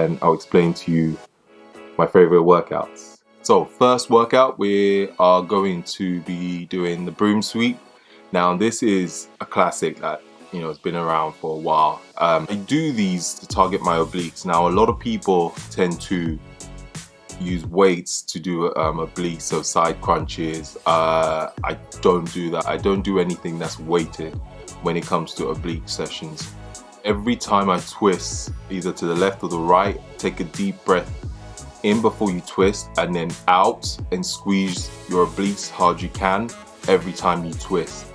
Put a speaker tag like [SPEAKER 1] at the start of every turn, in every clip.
[SPEAKER 1] and I'll explain to you my favorite workouts. So first workout, we are going to be doing the broom sweep. Now this is a classic that it's been around for a while. I do these to target my obliques. Now a lot of people tend to use weights to do obliques, so side crunches. I don't do that. I don't do anything that's weighted when it comes to oblique sessions. Every time I twist, either to the left or the right, take a deep breath in before you twist, and then out and squeeze your obliques hard you can every time you twist.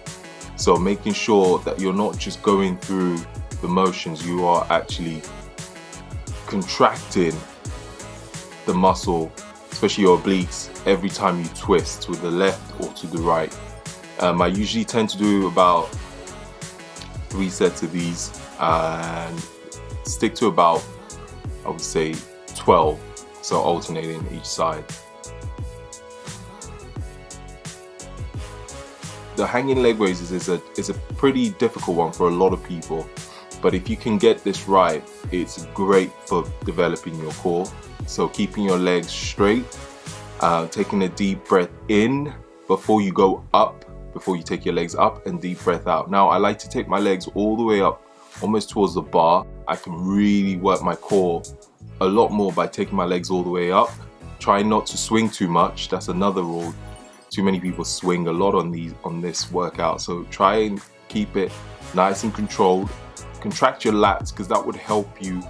[SPEAKER 1] So making sure that you're not just going through the motions, you are actually contracting the muscle, especially your obliques, every time you twist to the left or to the right. I usually tend to do about 3 sets of these and stick to about, I would say, 12, so alternating each side. The hanging leg raises is a pretty difficult one for a lot of people, but if you can get this right, it's great for developing your core. So keeping your legs straight, taking a deep breath in before you go up, before you take your legs up, and deep breath out. Now I like to take my legs all the way up, almost towards the bar. I can really work my core a lot more by taking my legs all the way up. Try not to swing too much. That's another rule. Too many people swing a lot on this workout, so try and keep it nice and controlled. Contract your lats, because that would help you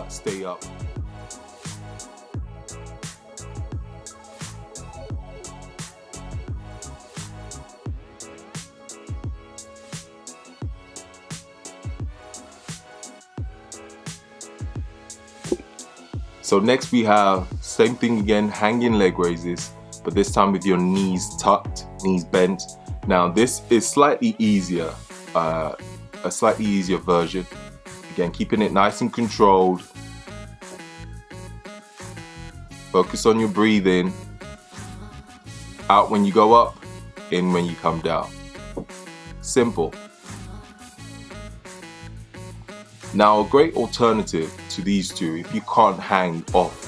[SPEAKER 1] stay up. So next we have same thing again, hanging leg raises, but this time with your knees tucked, knees bent. Now this is slightly easier, a slightly easier version. Again, keeping it nice and controlled. Focus on your breathing. Out when you go up, in when you come down. Simple. Now a great alternative to these two, if you can't hang off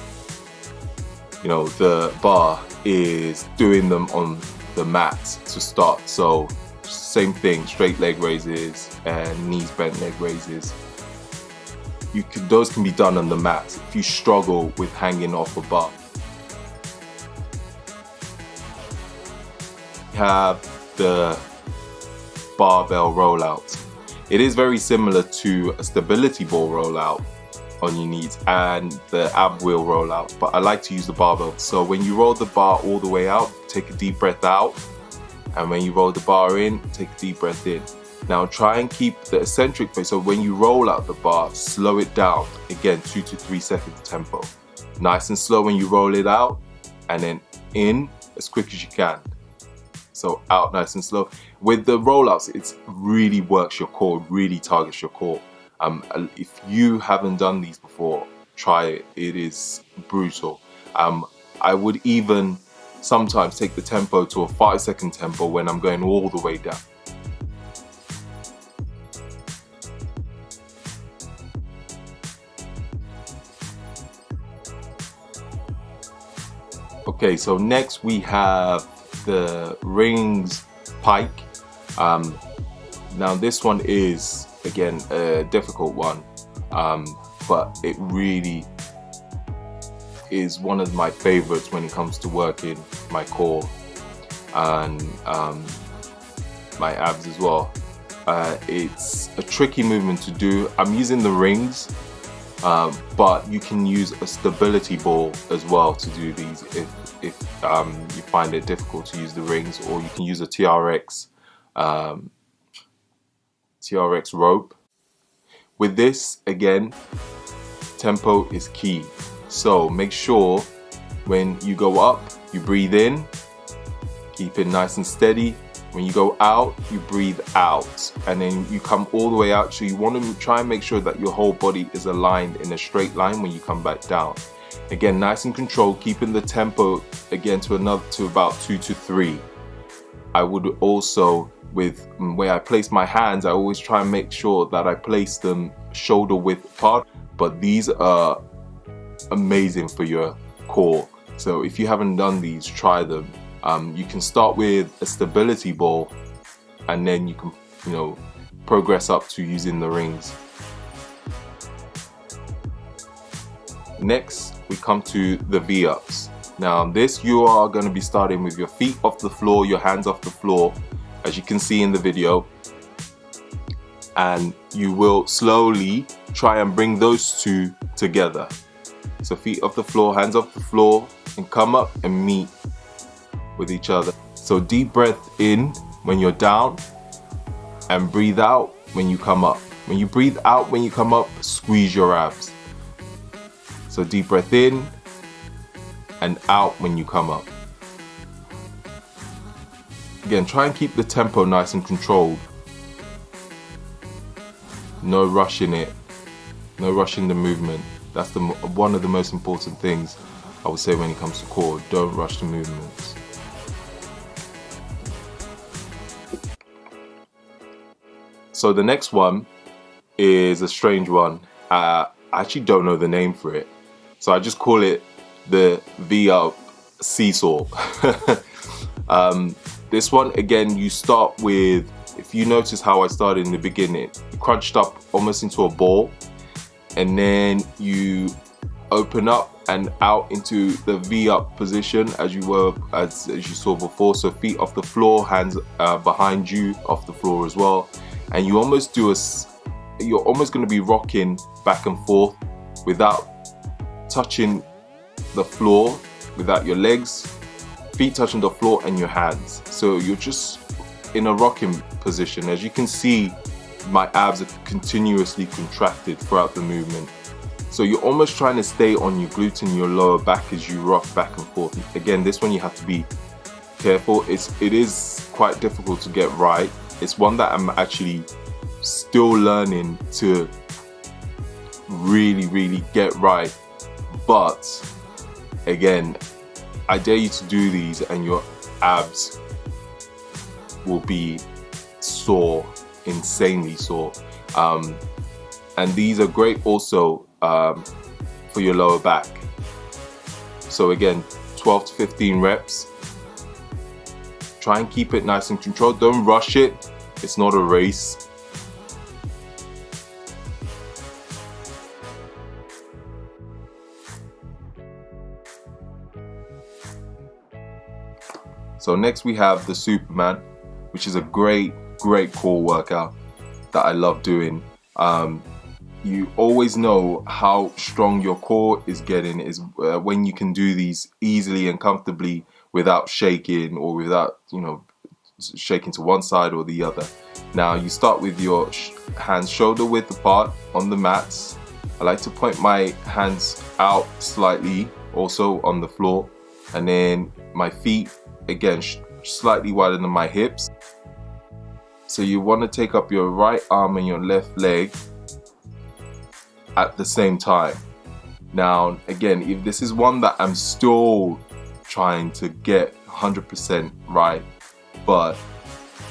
[SPEAKER 1] the bar, is doing them on the mat to start. So same thing, straight leg raises and knees bent leg raises. Those can be done on the mat if you struggle with hanging off a bar. You have the barbell rollout. It is very similar to a stability ball rollout on your knees and the ab wheel rollout, but I like to use the barbell. So when you roll the bar all the way out, take a deep breath out, and when you roll the bar in, take a deep breath in. Now try and keep the eccentric pace, so when you roll out the bar, slow it down. Again, 2 to 3 seconds tempo. Nice and slow when you roll it out, and then in as quick as you can. So out nice and slow. With the rollouts, it really works your core, really targets your core. If you haven't done these before, try it. It is brutal. I would even sometimes take the tempo to a 5-second tempo when I'm going all the way down. Okay, so next we have the rings pike. Now this one is again a difficult one, but it really is one of my favorites when it comes to working my core and my abs as well. It's a tricky movement to do. I'm using the rings, but you can use a stability ball as well to do these if you find it difficult to use the rings, or you can use a TRX rope. With this, again, tempo is key. So make sure when you go up, you breathe in, keep it nice and steady. When you go out, you breathe out, and then you come all the way out. So you want to try and make sure that your whole body is aligned in a straight line when you come back down. Again, nice and controlled, keeping the tempo again to about 2 to 3. I would also, with where I place my hands, I always try and make sure that I place them shoulder width apart. But these are amazing for your core. So if you haven't done these, try them. You can start with a stability ball, and then you can, progress up to using the rings. Next, we come to the V-ups. Now this, you are going to be starting with your feet off the floor, your hands off the floor, as you can see in the video. And you will slowly try and bring those two together. So feet off the floor, hands off the floor, and come up and meet with each other. So deep breath in when you're down, and breathe out when you come up. When you breathe out when you come up, squeeze your abs. So deep breath in and out when you come up. Again, try and keep the tempo nice and controlled. No rushing it, no rushing the movement. That's one of the most important things I would say when it comes to core. Don't rush the movements. So the next one is a strange one. I actually don't know the name for it, so I just call it the V-up seesaw. This one, again, you start with, if you notice how I started in the beginning, you crunched up almost into a ball, and then you open up and out into the V-up position as you you saw before. So feet off the floor, hands behind you off the floor as well. And you almost do you're almost going to be rocking back and forth without touching the floor, without your legs, feet touching the floor and your hands. So you're just in a rocking position. As you can see, my abs are continuously contracted throughout the movement. So you're almost trying to stay on your glutes and your lower back as you rock back and forth. Again, this one you have to be careful. It is quite difficult to get right. It's one that I'm actually still learning to really get right. But again, I dare you to do these and your abs will be sore, insanely sore. And these are great also for your lower back. So again, 12 to 15 reps. Try and keep it nice and controlled. Don't rush it. It's not a race. So next we have the Superman, which is a great core workout that I love doing. You always know how strong your core is getting is when you can do these easily and comfortably without shaking, or without shaking to one side or the other. Now you start with your hands shoulder width apart on the mats. I like to point my hands out slightly also on the floor, and then my feet again slightly wider than my hips. So you want to take up your right arm and your left leg at the same time. Now again, if this is one that I'm still trying to get 100% right, but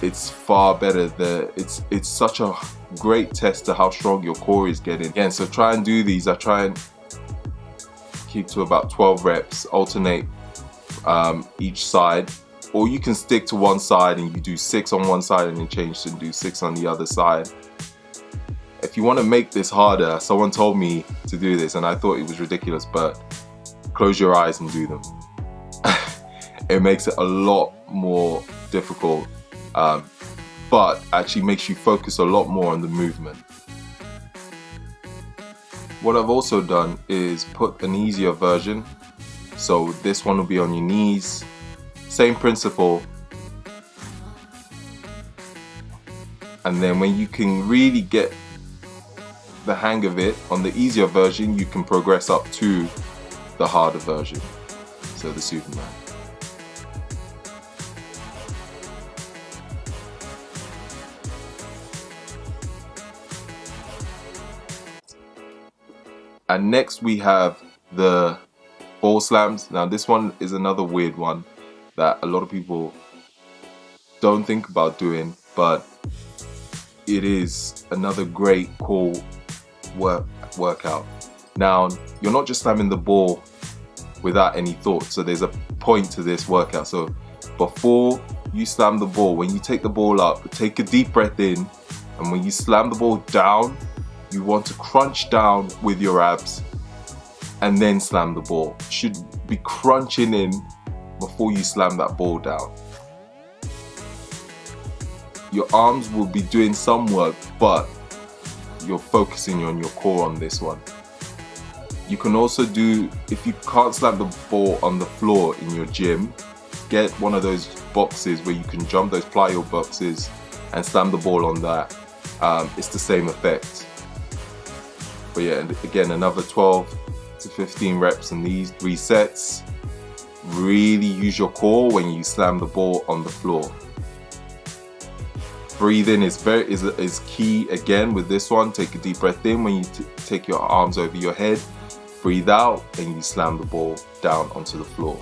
[SPEAKER 1] it's far better. It's such a great test to how strong your core is getting. Again, so try and do these. I try and keep to about 12 reps, alternate each side, or you can stick to one side and you do 6 on one side and then change to do 6 on the other side. If you want to make this harder, someone told me to do this and I thought it was ridiculous, but close your eyes and do them. It makes it a lot more difficult, but actually makes you focus a lot more on the movement. What I've also done is put an easier version. So this one will be on your knees, same principle. And then when you can really get the hang of it on the easier version, you can progress up to the harder version, so the Superman. And next we have the ball slams. Now this one is another weird one that a lot of people don't think about doing, but it is another great core workout. Now, you're not just slamming the ball without any thought. So there's a point to this workout. So before you slam the ball, when you take the ball up, take a deep breath in, and when you slam the ball down, you want to crunch down with your abs and then slam the ball. You should be crunching in before you slam that ball down. Your arms will be doing some work, but you're focusing on your core on this one. You can also do, if you can't slam the ball on the floor in your gym, get one of those boxes where you can jump, those plyo boxes, and slam the ball on that. It's the same effect. But yeah, and again, another 12 to 15 reps in these 3 sets. Really use your core when you slam the ball on the floor. Breathing is key again with this one. Take a deep breath in when you take your arms over your head. Breathe out and you slam the ball down onto the floor.